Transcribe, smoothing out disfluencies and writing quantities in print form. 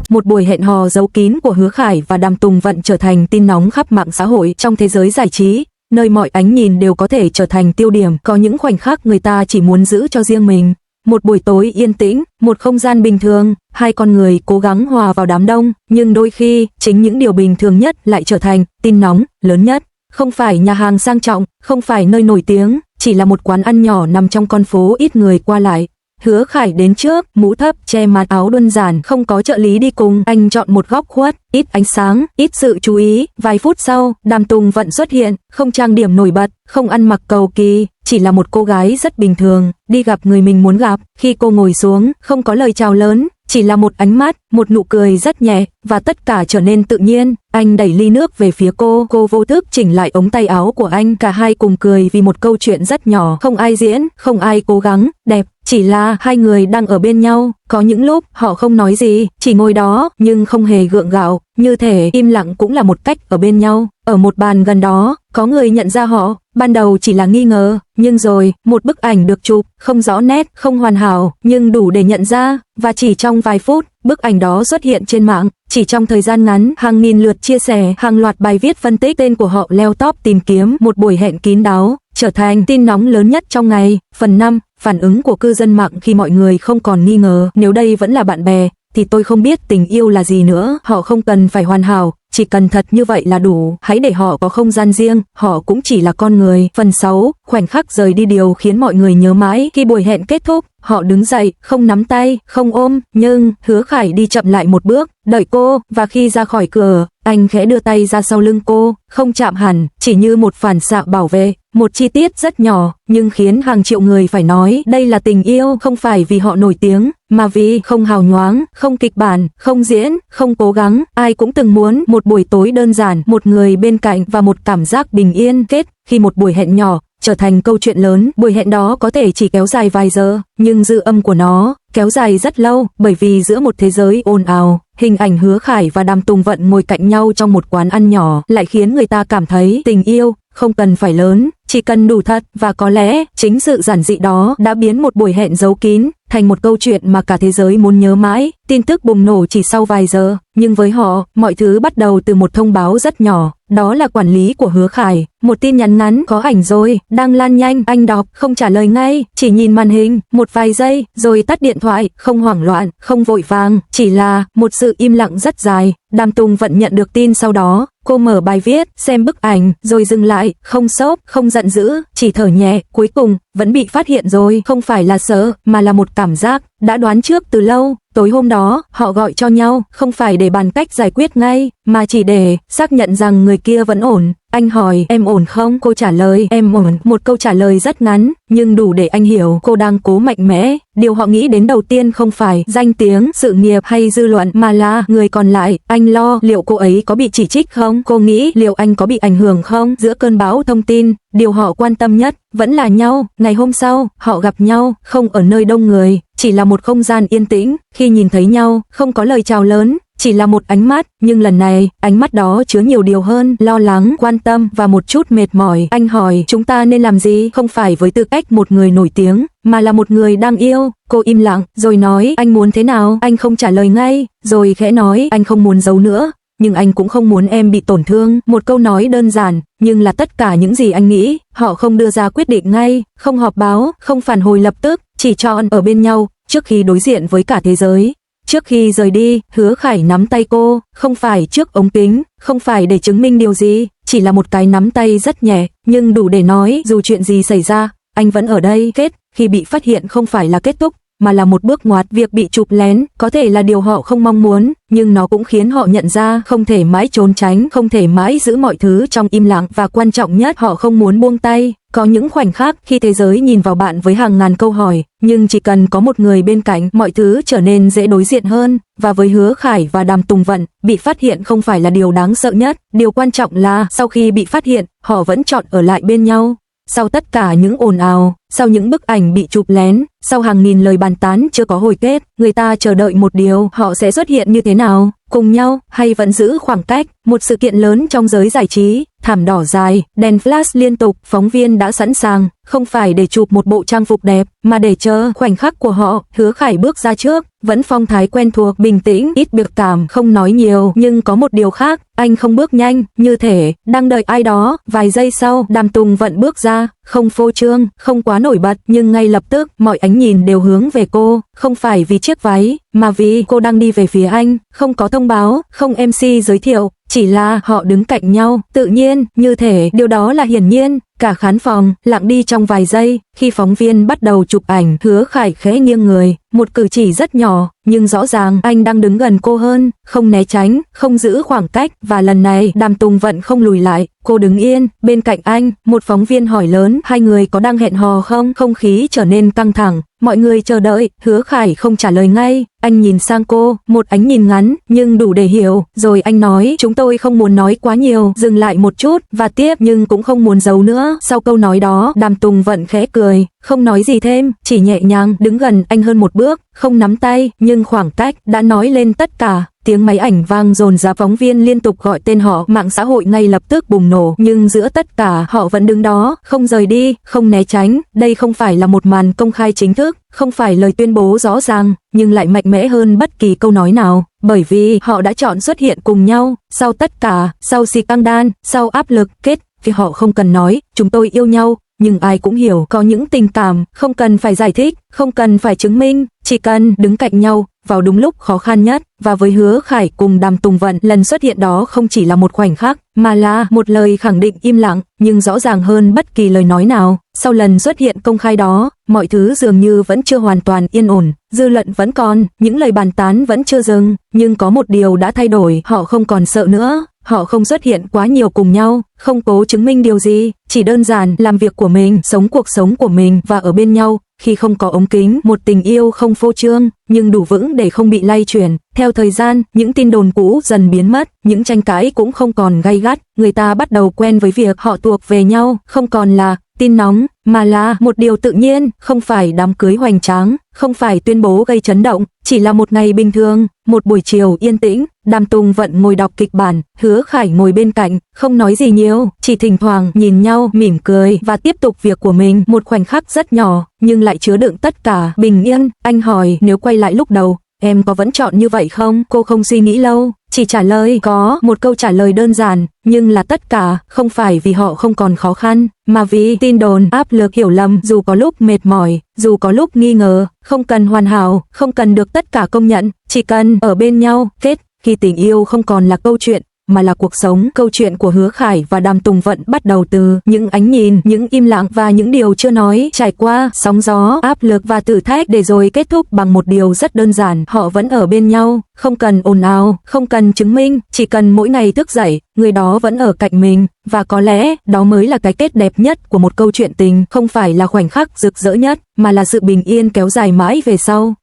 một buổi hẹn hò giấu kín của Hứa Khải và Đàm Tùng Vận trở thành tin nóng khắp mạng xã hội trong thế giới giải trí, nơi mọi ánh nhìn đều có thể trở thành tiêu điểm, có những khoảnh khắc người ta chỉ muốn giữ cho riêng mình. Một buổi tối yên tĩnh, một không gian bình thường, hai con người cố gắng hòa vào đám đông, nhưng đôi khi, chính những điều bình thường nhất lại trở thành tin nóng lớn nhất. Không phải nhà hàng sang trọng, không phải nơi nổi tiếng, chỉ là một quán ăn nhỏ nằm trong con phố ít người qua lại. Hứa Khải đến trước, mũ thấp, che mặt, áo đơn giản, không có trợ lý đi cùng, anh chọn một góc khuất, ít ánh sáng, ít sự chú ý. Vài phút sau, Đàm Tùng Vận xuất hiện, không trang điểm nổi bật, không ăn mặc cầu kỳ, chỉ là một cô gái rất bình thường, đi gặp người mình muốn gặp. Khi cô ngồi xuống, không có lời chào lớn, chỉ là một ánh mắt, một nụ cười rất nhẹ, và tất cả trở nên tự nhiên. Anh đẩy ly nước về phía cô vô thức chỉnh lại ống tay áo của anh, cả hai cùng cười vì một câu chuyện rất nhỏ, không ai diễn, không ai cố gắng, đẹp, chỉ là hai người đang ở bên nhau. Có những lúc họ không nói gì, chỉ ngồi đó, nhưng không hề gượng gạo, như thể im lặng cũng là một cách ở bên nhau. Ở một bàn gần đó, có người nhận ra họ, ban đầu chỉ là nghi ngờ, nhưng rồi, một bức ảnh được chụp, không rõ nét, không hoàn hảo, nhưng đủ để nhận ra, và chỉ trong vài phút, bức ảnh đó xuất hiện trên mạng. Chỉ trong thời gian ngắn, hàng nghìn lượt chia sẻ, hàng loạt bài viết phân tích, tên của họ leo top tìm kiếm. Một buổi hẹn kín đáo, trở thành tin nóng lớn nhất trong ngày. Phần 5, phản ứng của cư dân mạng khi mọi người không còn nghi ngờ. Nếu đây vẫn là bạn bè, thì tôi không biết tình yêu là gì nữa. Họ không cần phải hoàn hảo, chỉ cần thật như vậy là đủ. Hãy để họ có không gian riêng, họ cũng chỉ là con người. Phần 6, khoảnh khắc rời đi điều khiến mọi người nhớ mãi. Khi buổi hẹn kết thúc, họ đứng dậy, không nắm tay, không ôm, nhưng Hứa Khải đi chậm lại một bước, đợi cô, và khi ra khỏi cửa, anh khẽ đưa tay ra sau lưng cô, không chạm hẳn, chỉ như một phản xạ bảo vệ. Một chi tiết rất nhỏ, nhưng khiến hàng triệu người phải nói đây là tình yêu, không phải vì họ nổi tiếng, mà vì không hào nhoáng, không kịch bản, không diễn, không cố gắng. Ai cũng từng muốn một buổi tối đơn giản, một người bên cạnh và một cảm giác bình yên. Kết, khi một buổi hẹn nhỏ trở thành câu chuyện lớn, buổi hẹn đó có thể chỉ kéo dài vài giờ, nhưng dư âm của nó kéo dài rất lâu, bởi vì giữa một thế giới ồn ào, hình ảnh Hứa Khải và Đàm Tùng Vận ngồi cạnh nhau trong một quán ăn nhỏ lại khiến người ta cảm thấy tình yêu không cần phải lớn, chỉ cần đủ thật. Và có lẽ chính sự giản dị đó đã biến một buổi hẹn giấu kín thành một câu chuyện mà cả thế giới muốn nhớ mãi. Tin tức bùng nổ chỉ sau vài giờ, nhưng với họ, mọi thứ bắt đầu từ một thông báo rất nhỏ. Đó là quản lý của Hứa Khải, một tin nhắn ngắn, có ảnh rồi, đang lan nhanh. Anh đọc, không trả lời ngay, chỉ nhìn màn hình một vài giây, rồi tắt điện thoại, không hoảng loạn, không vội vàng, chỉ là một sự im lặng rất dài. Đàm Tùng Vận nhận được tin sau đó, cô mở bài viết, xem bức ảnh, rồi dừng lại, không sốc, không giận dữ, chỉ thở nhẹ. Cuối cùng, vẫn bị phát hiện rồi, không phải là sợ, mà là một cảm giác đã đoán trước từ lâu. Tối hôm đó, họ gọi cho nhau, không phải để bàn cách giải quyết ngay, mà chỉ để xác nhận rằng người kia vẫn ổn. Anh hỏi, em ổn không? Cô trả lời, em ổn. Một câu trả lời rất ngắn, nhưng đủ để anh hiểu cô đang cố mạnh mẽ. Điều họ nghĩ đến đầu tiên không phải danh tiếng, sự nghiệp hay dư luận, mà là người còn lại. Anh lo liệu cô ấy có bị chỉ trích không? Cô nghĩ liệu anh có bị ảnh hưởng không? Giữa cơn bão thông tin, điều họ quan tâm nhất vẫn là nhau. Ngày hôm sau, họ gặp nhau, không ở nơi đông người, chỉ là một không gian yên tĩnh. Khi nhìn thấy nhau, không có lời chào lớn, chỉ là một ánh mắt, nhưng lần này, ánh mắt đó chứa nhiều điều hơn, lo lắng, quan tâm và một chút mệt mỏi. Anh hỏi, chúng ta nên làm gì? Không phải với tư cách một người nổi tiếng, mà là một người đang yêu. Cô im lặng, rồi nói, anh muốn thế nào? Anh không trả lời ngay, rồi khẽ nói, anh không muốn giấu nữa, nhưng anh cũng không muốn em bị tổn thương. Một câu nói đơn giản, nhưng là tất cả những gì anh nghĩ. Họ không đưa ra quyết định ngay, không họp báo, không phản hồi lập tức, chỉ chọn ở bên nhau, trước khi đối diện với cả thế giới. Trước khi rời đi, Hứa Khải nắm tay cô, không phải trước ống kính, không phải để chứng minh điều gì, chỉ là một cái nắm tay rất nhẹ, nhưng đủ để nói dù chuyện gì xảy ra, anh vẫn ở đây. Kết, khi bị phát hiện không phải là kết thúc, mà là một bước ngoặt. Việc bị chụp lén có thể là điều họ không mong muốn, nhưng nó cũng khiến họ nhận ra không thể mãi trốn tránh, không thể mãi giữ mọi thứ trong im lặng, và quan trọng nhất, họ không muốn buông tay. Có những khoảnh khắc khi thế giới nhìn vào bạn với hàng ngàn câu hỏi, nhưng chỉ cần có một người bên cạnh, mọi thứ trở nên dễ đối diện hơn. Và với Hứa Khải và Đàm Tùng Vận, bị phát hiện không phải là điều đáng sợ nhất, điều quan trọng là sau khi bị phát hiện, họ vẫn chọn ở lại bên nhau. Sau tất cả những ồn ào, sau những bức ảnh bị chụp lén, sau hàng nghìn lời bàn tán chưa có hồi kết, người ta chờ đợi một điều, họ sẽ xuất hiện như thế nào, cùng nhau hay vẫn giữ khoảng cách. Một sự kiện lớn trong giới giải trí thảm đỏ dài, đèn flash liên tục, phóng viên đã sẵn sàng, không phải để chụp một bộ trang phục đẹp, mà để chờ khoảnh khắc của họ. Hứa Khải bước ra trước, vẫn phong thái quen thuộc, bình tĩnh, ít biểu cảm, không nói nhiều, nhưng có một điều khác, anh không bước nhanh, như thể đang đợi ai đó. Vài giây sau, Đàm Tùng Vận bước ra, không phô trương, không quá nổi bật, nhưng ngay lập tức, mọi ánh nhìn đều hướng về cô, không phải vì chiếc váy, mà vì cô đang đi về phía anh, không có thông báo, không MC giới thiệu, chỉ là họ đứng cạnh nhau, tự nhiên, như thể điều đó là hiển nhiên. Cả khán phòng lặng đi trong vài giây, khi phóng viên bắt đầu chụp ảnh, Hứa Khải khẽ nghiêng người, một cử chỉ rất nhỏ, nhưng rõ ràng anh đang đứng gần cô hơn, không né tránh, không giữ khoảng cách, và lần này Đàm Tùng Vận không lùi lại, cô đứng yên, bên cạnh anh. Một phóng viên hỏi lớn, hai người có đang hẹn hò không? Không khí trở nên căng thẳng, mọi người chờ đợi, Hứa Khải không trả lời ngay, anh nhìn sang cô, một ánh nhìn ngắn, nhưng đủ để hiểu, rồi anh nói, chúng tôi không muốn nói quá nhiều, dừng lại một chút, và tiếp, nhưng cũng không muốn giấu nữa. Sau câu nói đó, Đàm Tùng Vận khẽ cười, không nói gì thêm, chỉ nhẹ nhàng đứng gần anh hơn một bước, không nắm tay, nhưng khoảng cách đã nói lên tất cả. Tiếng máy ảnh vang dồn dập, phóng viên liên tục gọi tên họ, mạng xã hội ngay lập tức bùng nổ, nhưng giữa tất cả, họ vẫn đứng đó, không rời đi, không né tránh. Đây không phải là một màn công khai chính thức, không phải lời tuyên bố rõ ràng, nhưng lại mạnh mẽ hơn bất kỳ câu nói nào, bởi vì họ đã chọn xuất hiện cùng nhau, sau tất cả, sau scandal, sau áp lực, vì họ không cần nói, chúng tôi yêu nhau, nhưng ai cũng hiểu, có những tình cảm, không cần phải giải thích, không cần phải chứng minh, chỉ cần đứng cạnh nhau, vào đúng lúc khó khăn nhất. Và với Hứa Khải cùng Đàm Tùng Vận, lần xuất hiện đó không chỉ là một khoảnh khắc, mà là một lời khẳng định im lặng, nhưng rõ ràng hơn bất kỳ lời nói nào. Sau lần xuất hiện công khai đó, mọi thứ dường như vẫn chưa hoàn toàn yên ổn, dư luận vẫn còn, những lời bàn tán vẫn chưa dừng, nhưng có một điều đã thay đổi, họ không còn sợ nữa. Họ không xuất hiện quá nhiều cùng nhau, không cố chứng minh điều gì, chỉ đơn giản làm việc của mình, sống cuộc sống của mình và ở bên nhau. Khi không có ống kính, một tình yêu không phô trương, nhưng đủ vững để không bị lay chuyển. Theo thời gian, những tin đồn cũ dần biến mất, những tranh cãi cũng không còn gay gắt, người ta bắt đầu quen với việc họ thuộc về nhau, không còn là tin nóng, mà là một điều tự nhiên, không phải đám cưới hoành tráng, không phải tuyên bố gây chấn động, chỉ là một ngày bình thường, một buổi chiều yên tĩnh. Đàm Tùng Vận ngồi đọc kịch bản, Hứa Khải ngồi bên cạnh, không nói gì nhiều, chỉ thỉnh thoảng nhìn nhau, mỉm cười và tiếp tục việc của mình. Một khoảnh khắc rất nhỏ, nhưng lại chứa đựng tất cả. Bình yên, anh hỏi, nếu quay lại lúc đầu, em có vẫn chọn như vậy không? Cô không suy nghĩ lâu, chỉ trả lời có, một câu trả lời đơn giản, nhưng là tất cả, không phải vì họ không còn khó khăn, mà vì tin đồn, áp lực, hiểu lầm, dù có lúc mệt mỏi, dù có lúc nghi ngờ, không cần hoàn hảo, không cần được tất cả công nhận, chỉ cần ở bên nhau. Khi tình yêu không còn là câu chuyện, mà là cuộc sống. Câu chuyện của Hứa Khải và Đàm Tùng Vận bắt đầu từ những ánh nhìn, những im lặng và những điều chưa nói, trải qua sóng gió, áp lực và thử thách, để rồi kết thúc bằng một điều rất đơn giản, họ vẫn ở bên nhau, không cần ồn ào, không cần chứng minh, chỉ cần mỗi ngày thức dậy, người đó vẫn ở cạnh mình. Và có lẽ đó mới là cái kết đẹp nhất của một câu chuyện tình, không phải là khoảnh khắc rực rỡ nhất, mà là sự bình yên kéo dài mãi về sau.